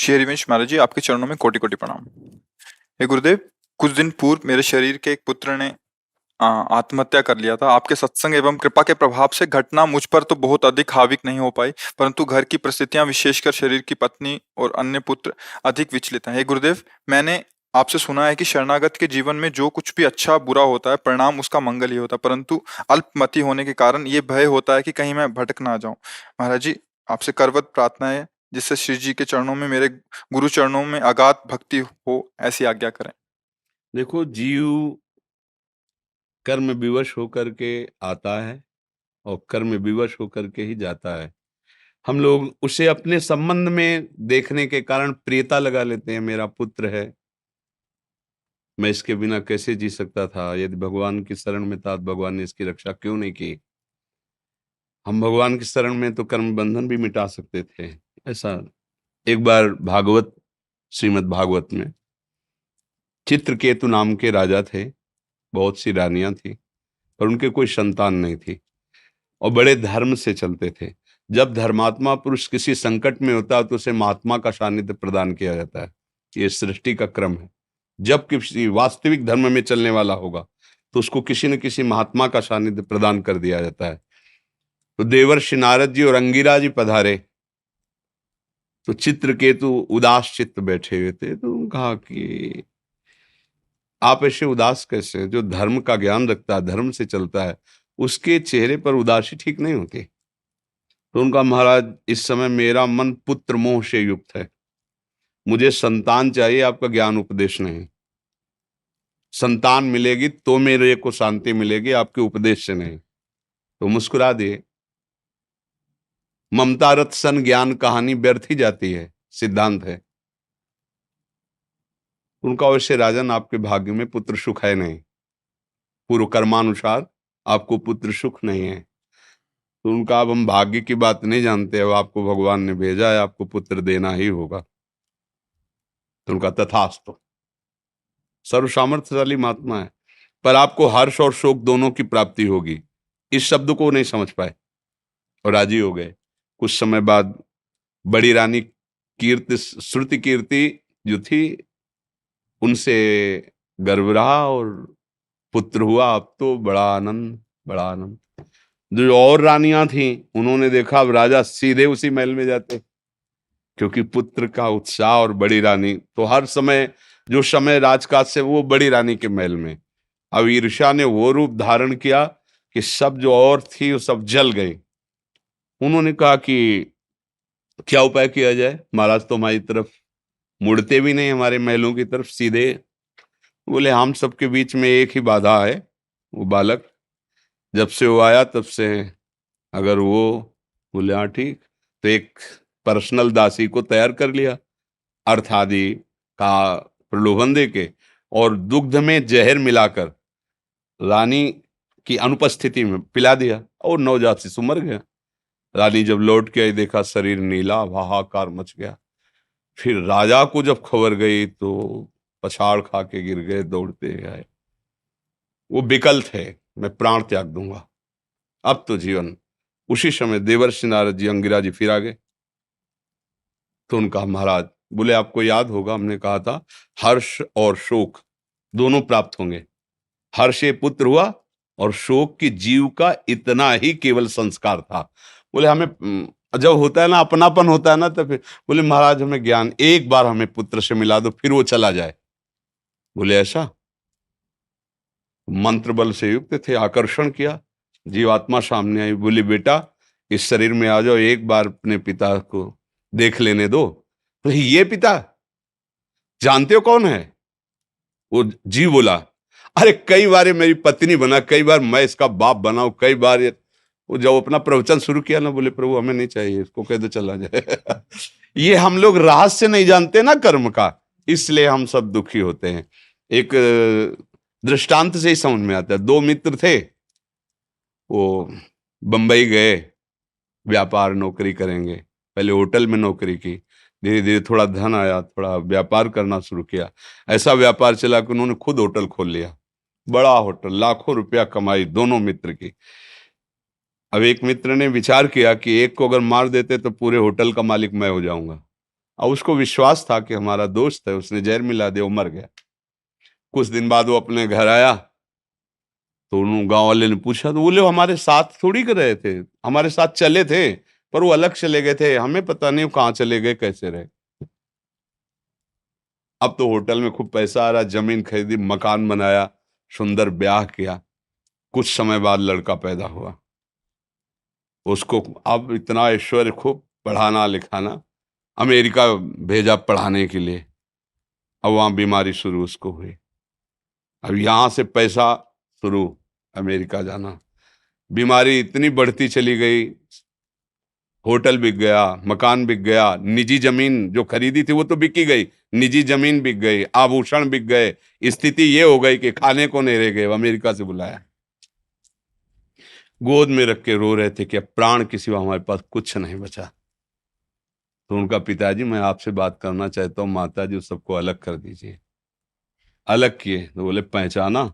श्री हरिवंश महाराज जी, आपके चरणों में कोटि कोटि प्रणाम। हे गुरुदेव, कुछ दिन पूर्व मेरे शरीर के एक पुत्र ने आत्महत्या कर लिया था। आपके सत्संग एवं कृपा के प्रभाव से घटना मुझ पर तो बहुत अधिक हावी नहीं हो पाई, परंतु घर की परिस्थितियां, विशेषकर शरीर की पत्नी और अन्य पुत्र अधिक विचलित हैं। हे गुरुदेव, मैंने आपसे सुना है कि शरणागत के जीवन में जो कुछ भी अच्छा बुरा होता है, परिणाम उसका मंगल ही होता है, परंतु अल्पमति होने के कारण ये भय होता है कि कहीं मैं भटक ना जाऊं। महाराज जी, आपसे करवत प्रार्थना है, जिससे श्री जी के चरणों में, मेरे गुरु चरणों में अगाध भक्ति हो, ऐसी आज्ञा करें। देखो, जीव कर्म विवश होकर के आता है और कर्म विवश होकर के ही जाता है। हम लोग उसे अपने संबंध में देखने के कारण प्रियता लगा लेते हैं। मेरा पुत्र है, मैं इसके बिना कैसे जी सकता था। यदि भगवान की शरण में था तो भगवान ने इसकी रक्षा क्यों नहीं की। हम भगवान की शरण में तो कर्म बंधन भी मिटा सकते थे। ऐसा एक बार श्रीमद् भागवत में चित्रकेतु नाम के राजा थे। बहुत सी रानियां थी, पर उनके कोई संतान नहीं थी और बड़े धर्म से चलते थे। जब धर्मात्मा पुरुष किसी संकट में होता है तो उसे महात्मा का सानिध्य प्रदान किया जाता है। ये सृष्टि का क्रम है। जब किसी वास्तविक धर्म में चलने वाला होगा तो उसको किसी न किसी महात्मा का सानिध्य प्रदान कर दिया जाता है। तो देवर्षि नारद जी और अंगिरा जी पधारे तो चित्रकेतु उदास चित्त बैठे हुए थे। तो उन्होंने कहा कि आप ऐसे उदास कैसे हैं? जो धर्म का ज्ञान रखता है, धर्म से चलता है, उसके चेहरे पर उदासी ठीक नहीं होती। तो उनका, महाराज, इस समय मेरा मन पुत्र मोह से युक्त है। मुझे संतान चाहिए, आपका ज्ञान उपदेश नहीं। संतान मिलेगी तो मेरे को शांति मिलेगी, आपके उपदेश से नहीं। तो मुस्कुरा दिए। ममता रत सन ज्ञान कहानी व्यर्थ ही जाती है, सिद्धांत है उनका। वैसे राजन, आपके भाग्य में पुत्र सुख है नहीं। पूर्व कर्मानुसार आपको पुत्र सुख नहीं है। तो उनका, अब हम भाग्य की बात नहीं जानते, अब आपको भगवान ने भेजा है, आपको पुत्र देना ही होगा। तो उनका, तथास्तु। सर्व सामर्थ्यशाली महात्मा है, पर आपको हर्ष और शोक दोनों की प्राप्ति होगी। इस शब्द को नहीं समझ पाए और राजी हो गए। कुछ समय बाद बड़ी रानी श्रुति कीर्ति जो थी, उनसे गर्भ रहा और पुत्र हुआ। अब तो बड़ा आनंद, बड़ा आनंद। जो और रानियां थी, उन्होंने देखा अब राजा सीधे उसी महल में जाते, क्योंकि पुत्र का उत्साह। और बड़ी रानी तो हर समय, जो समय राजकाज से, वो बड़ी रानी के महल में। अब ईर्ष्या ने वो रूप धारण किया कि सब जो और थी वो सब जल गई। उन्होंने कहा कि क्या उपाय किया जाए महाराज, तो हमारी तरफ मुड़ते भी नहीं, हमारे महलों की तरफ सीधे। बोले, हम सबके बीच में एक ही बाधा है, वो बालक। जब से वो आया तब से, अगर वो, बोले हाँ ठीक, तो एक पर्सनल दासी को तैयार कर लिया, अर्थ आदि का प्रलोभन दे के, और दुग्ध में जहर मिलाकर रानी की अनुपस्थिति में पिला दिया और नवजात शिशु मर गया। रानी जब लौट के आई, देखा शरीर नीला, हाहाकार मच गया। फिर राजा को जब खबर गई तो पछाड़ खा के गिर गए, दौड़ते आए। वो विकल्प है, मैं प्राण त्याग दूंगा, अब तो जीवन। उसी समय देवर्षि नारद जी, अंगिरा जी फिर आ गए। तो उनका, महाराज, बोले आपको याद होगा हमने कहा था हर्ष और शोक दोनों प्राप्त होंगे। हर्ष ये पुत्र हुआ और शोक की जीव का इतना ही केवल संस्कार था। बोले हमें जब होता है ना, अपनापन होता है ना, तो फिर बोले महाराज हमें ज्ञान, एक बार हमें पुत्र से मिला दो, फिर वो चला जाए। बोले ऐसा? मंत्र बल से युक्त थे, आकर्षण किया, जीवात्मा सामने आई। बोली बेटा, इस शरीर में आ जाओ, एक बार अपने पिता को देख लेने दो। तो ये पिता जानते हो कौन है? वो जी बोला, अरे कई बार मेरी पत्नी बना, कई बार मैं इसका बाप बनाऊं, कई बार वो जब अपना प्रवचन शुरू किया ना, बोले प्रभु हमें नहीं चाहिए, इसको कह दो चला जाए। ये हम लोग रहस्य नहीं जानते ना कर्म का, इसलिए हम सब दुखी होते हैं। एक दृष्टांत से ही समझ में आता है। दो मित्र थे, वो बंबई गए, व्यापार नौकरी करेंगे। पहले होटल में नौकरी की, धीरे धीरे थोड़ा धन आया, थोड़ा व्यापार करना शुरू किया। ऐसा व्यापार चला कि उन्होंने खुद होटल खोल लिया, बड़ा होटल, लाखों रुपया कमाई दोनों मित्र की। अब एक मित्र ने विचार किया कि एक को अगर मार देते तो पूरे होटल का मालिक मैं हो जाऊंगा। और उसको विश्वास था कि हमारा दोस्त है, उसने जहर मिला दिया, वो मर गया। कुछ दिन बाद वो अपने घर आया तो उन गांव वाले ने पूछा, तो बोले हमारे साथ थोड़ी कर रहे थे, हमारे साथ चले थे पर वो अलग चले गए थे, हमें पता नहीं वो कहाँ चले गए, कैसे रहे। अब तो होटल में खूब पैसा आ रहा, जमीन खरीदी, मकान बनाया, सुंदर ब्याह किया। कुछ समय बाद लड़का पैदा हुआ, उसको अब इतना ऐश्वर्य, खूब पढ़ाना लिखाना, अमेरिका भेजा पढ़ाने के लिए। अब वहां बीमारी शुरू उसको हुई, अब यहां से पैसा शुरू, अमेरिका जाना, बीमारी इतनी बढ़ती चली गई, होटल बिक गया, मकान बिक गया, निजी जमीन जो खरीदी थी वो तो बिकी गई, निजी जमीन बिक गई, आभूषण बिक गए। स्थिति ये हो गई कि खाने को नहीं रह गए। अमेरिका से बुलाया, गोद में रख के रो रहे थे कि अब प्राण के सिवा हमारे पास कुछ नहीं बचा। तो उनका पिताजी, मैं आपसे बात करना चाहता हूँ, माता जी उस सबको अलग कर दीजिए। अलग किए तो बोले पहचाना,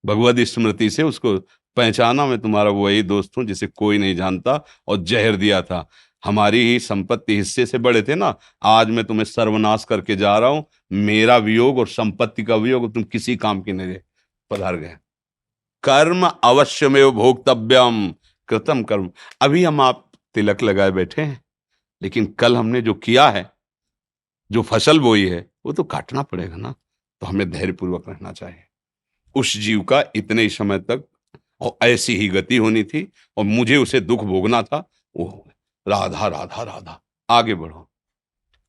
भगवत स्मृति से उसको पहचाना, मैं तुम्हारा वही दोस्त हूं जिसे कोई नहीं जानता, और जहर दिया था। हमारी ही संपत्ति हिस्से से बड़े थे ना, आज मैं तुम्हें सर्वनाश करके जा रहा हूं, मेरा वियोग और संपत्ति का वियोग तुम किसी काम की नहीं रहे। पधार गए। कर्म अवश्यमेव भोक्तव्यम, कृतम कर्म। अभी हम आप तिलक लगाए बैठे हैं, लेकिन कल हमने जो किया है, जो फसल बोई है, वो तो काटना पड़ेगा ना। तो हमें धैर्यपूर्वक रहना चाहिए। उस जीव का इतने ही समय तक और ऐसी ही गति होनी थी, और मुझे उसे दुख भोगना था। वो राधा राधा राधा, आगे बढ़ो,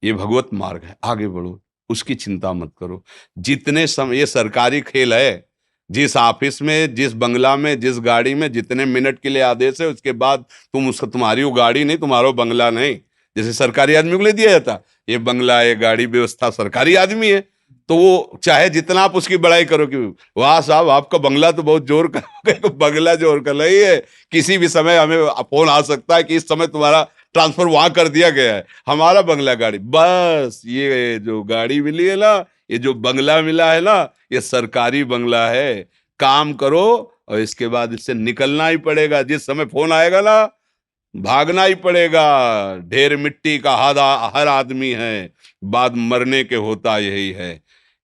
ये भगवत मार्ग है, आगे बढ़ो, उसकी चिंता मत करो। जितने समय, ये सरकारी खेल है, जिस ऑफिस में, जिस बंगला में, जिस गाड़ी में जितने मिनट के लिए आदेश है, उसके बाद तुम उसका, तुम्हारी वो गाड़ी नहीं, तुम्हारा बंगला नहीं। जैसे सरकारी आदमी को ले दिया जाता, ये बंगला, ये गाड़ी व्यवस्था, सरकारी आदमी है, तो वो चाहे जितना आप उसकी बड़ाई करो कि वाह साहब आपका बंगला तो बहुत जोर का बंगला जोर का नहीं है, किसी भी समय हमें फोन आ सकता है कि इस समय तुम्हारा ट्रांसफर वहां कर दिया गया है। हमारा बंगला गाड़ी, बस ये जो गाड़ी मिली है ना, ये जो बंगला मिला है ना, ये सरकारी बंगला है। काम करो और इसके बाद इससे निकलना ही पड़ेगा। जिस समय फोन आएगा ना, भागना ही पड़ेगा। ढेर मिट्टी का हर आदमी है, बाद मरने के होता यही है।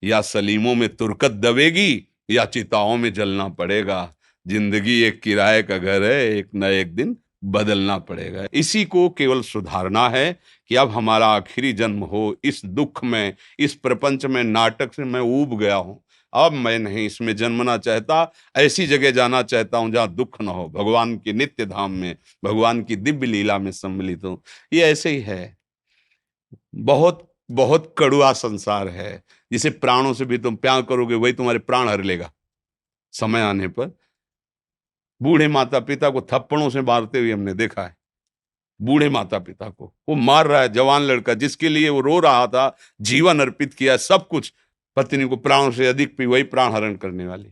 या सलीमों में तुरकत दबेगी, या चिताओं में जलना पड़ेगा। जिंदगी एक किराए का घर है, एक न एक दिन बदलना पड़ेगा। इसी को केवल सुधारना है कि अब हमारा आखिरी जन्म हो। इस दुख में, इस प्रपंच में, नाटक से मैं ऊब गया हूं, अब मैं नहीं इसमें जन्मना चाहता। ऐसी जगह जाना चाहता हूं जहां दुख न हो, भगवान के नित्य धाम में, भगवान की दिव्य लीला में सम्मिलित हूं। ये ऐसे ही है, बहुत बहुत कड़ुआ संसार है। जिसे प्राणों से भी तुम प्यार करोगे, वही तुम्हारे प्राण हर लेगा समय आने पर। बूढ़े माता पिता को थप्पड़ों से मारते हुए हमने देखा है। बूढ़े माता पिता को वो मार रहा है, जवान लड़का जिसके लिए वो रो रहा था, जीवन अर्पित किया, सब कुछ, पत्नी को प्राणों से अधिक भी वही प्राण हरण करने वाली,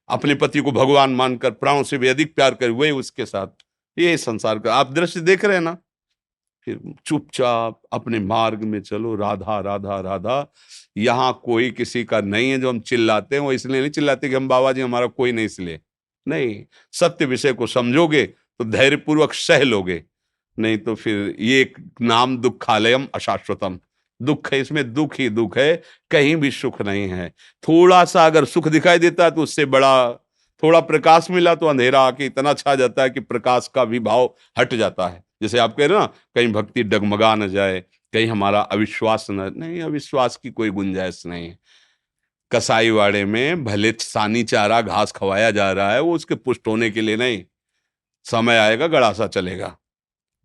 अपने पति को भगवान मानकर प्राणों से भी अधिक प्यार कर वही उसके साथ। ये संसार का आप दृश्य देख रहे हैं ना। फिर चुपचाप अपने मार्ग में चलो, राधा राधा राधा। यहाँ कोई किसी का नहीं है। जो हम चिल्लाते हैं वो इसलिए नहीं चिल्लाते कि हम बाबा जी हमारा कोई नहीं, इसलिए नहीं। सत्य विषय को समझोगे तो धैर्यपूर्वक सह लोगे, नहीं तो फिर ये एक नाम दुखालयम अशाश्वतम, दुख है, इसमें दुख ही दुख है, कहीं भी सुख नहीं है। थोड़ा सा अगर सुख दिखाई देता है तो उससे बड़ा, थोड़ा प्रकाश मिला तो अंधेरा आके इतना छा जाता है कि प्रकाश का भी भाव हट जाता है। जैसे आप कह रहे हो ना, कहीं भक्ति डगमगा न जाए, कहीं हमारा अविश्वास न, नहीं, अविश्वास की कोई गुंजाइश नहीं है। कसाई वाड़े में भले सानी चारा घास खवाया जा रहा है, वो उसके पुष्ट होने के लिए नहीं। समय आएगा, गड़ासा चलेगा।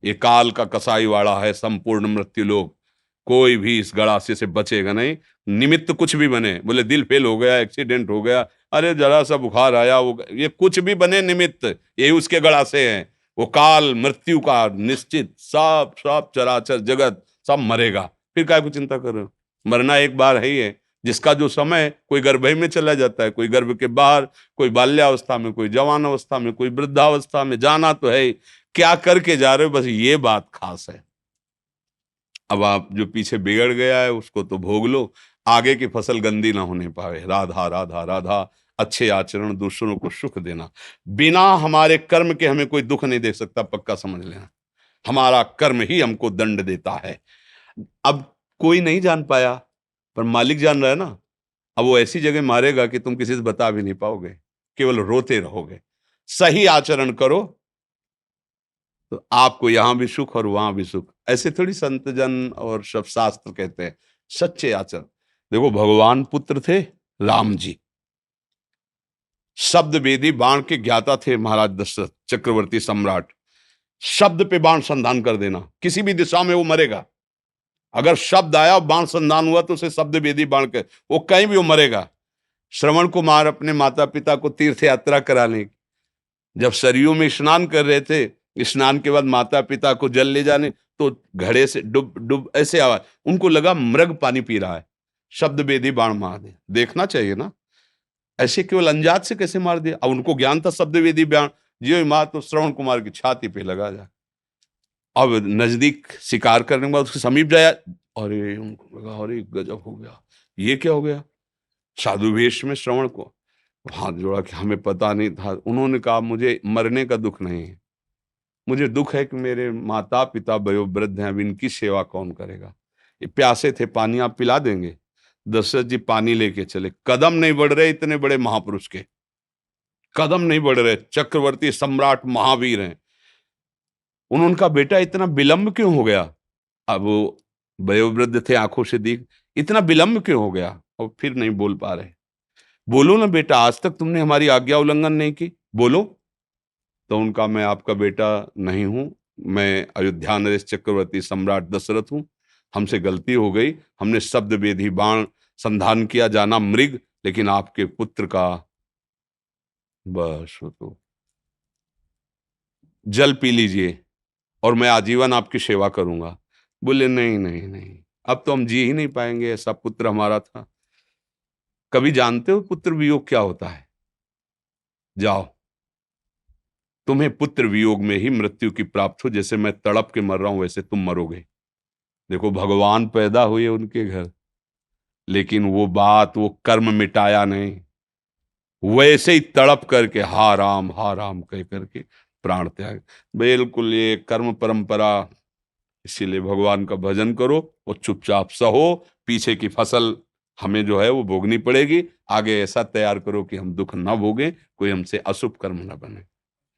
ये काल का कसाई वाड़ा है, संपूर्ण मृत्यु लोग। कोई भी इस गड़ासे से बचेगा नहीं। निमित्त कुछ भी बने, बोले दिल फेल हो गया, एक्सीडेंट हो गया, अरे जरा सा बुखार आया, वो ये कुछ भी बने निमित्त, यही उसके गड़ासे हैं। वो काल मृत्यु का निश्चित, सब सब चराचर जगत सब मरेगा। फिर काय को चिंता कर रहे हो? मरना एक बार है ही है। जिसका जो समय, कोई गर्भ में चला जाता है, कोई गर्भ के बाहर, कोई बाल्यावस्था में, कोई जवान अवस्था में, कोई वृद्धावस्था में, जाना तो है ही। क्या करके जा रहे हो, बस ये बात खास है। अब आप जो पीछे बिगड़ गया है उसको तो भोग लो, आगे की फसल गंदी ना होने पावे। राधा राधा राधा। अच्छे आचरण, दूसरों को सुख देना। बिना हमारे कर्म के हमें कोई दुख नहीं दे सकता, पक्का समझ लेना। हमारा कर्म ही हमको दंड देता है। अब कोई नहीं जान पाया, पर मालिक जान रहा है ना। अब वो ऐसी जगह मारेगा कि तुम किसी से बता भी नहीं पाओगे, केवल रोते रहोगे। सही आचरण करो तो आपको यहां भी सुख और वहां भी सुख। ऐसे थोड़ी संत जन और सब शास्त्र कहते हैं, सच्चे आचरण। देखो, भगवान पुत्र थे राम जी, शब्द वेदी बाण के ज्ञाता थे महाराज दशरथ चक्रवर्ती सम्राट। शब्द पे बाण संधान कर देना, किसी भी दिशा में वो मरेगा। अगर शब्द आया बाण संधान हुआ तो उसे शब्द वेदी बाण के, वो कहीं भी वो मरेगा। श्रवण कुमार अपने माता पिता को तीर्थ यात्रा कराने, जब सरयू में स्नान कर रहे थे, स्नान के बाद माता पिता को जल ले जाने, तो घड़े से डुब डुब ऐसे आवाज, उनको लगा मृग पानी पी रहा है, शब्द वेदी बाण मार दिया। देखना चाहिए ना, ऐसे केवल अंजात से कैसे मार दिया। अब उनको ज्ञान था शब्द वेदी बाण, जियो मार तो श्रवण कुमार की छाती पे लगा जा। अब नजदीक शिकार करने के बाद उसके समीप जाया, अरे उनको लगा अरे गजब हो गया, ये क्या हो गया। साधु वेश में श्रवण को हाथ जोड़ा कि हमें पता नहीं था। उन्होंने कहा मुझे मरने का दुख नहीं है, मुझे दुख है कि मेरे माता पिता वयोवृद्ध हैं, अब इनकी सेवा कौन करेगा। ये प्यासे थे, पानी आप पिला देंगे। दशरथ जी पानी लेके चले, कदम नहीं बढ़ रहे इतने बड़े महापुरुष के, कदम नहीं बढ़ रहे, चक्रवर्ती सम्राट महावीर हैं। उनका बेटा इतना विलंब क्यों हो गया। अब वो वयोवृद्ध थे, आंखों से दिख, इतना विलंब क्यों हो गया। और फिर नहीं बोल पा रहे। बोलो ना बेटा, आज तक तुमने हमारी आज्ञा उल्लंघन नहीं की, बोलो। तो उनका, मैं आपका बेटा नहीं हूं, मैं अयोध्या नरेश चक्रवर्ती सम्राट दशरथ हूं। हमसे गलती हो गई, हमने शब्द वेदी बाण संधान किया, जाना मृग, लेकिन आपके पुत्र का बस। तो जल पी लीजिए और मैं आजीवन आपकी सेवा करूंगा। बोले नहीं नहीं नहीं, अब तो हम जी ही नहीं पाएंगे, ऐसा पुत्र हमारा था। कभी जानते हो पुत्र वियोग क्या होता है। जाओ, तुम्हें पुत्र वियोग में ही मृत्यु की प्राप्त हो, जैसे मैं तड़प के मर रहा हूं वैसे तुम मरोगे। देखो, भगवान पैदा हुए उनके घर, लेकिन वो बात, वो कर्म मिटाया नहीं, वैसे ही तड़प करके हा राम कह करके प्राण त्याग। बिल्कुल ये कर्म परंपरा। इसीलिए भगवान का भजन करो और चुपचाप सहो, पीछे की फसल हमें जो है वो भोगनी पड़ेगी। आगे ऐसा तैयार करो कि हम दुख ना भोगें, कोई हमसे अशुभ कर्म ना बने।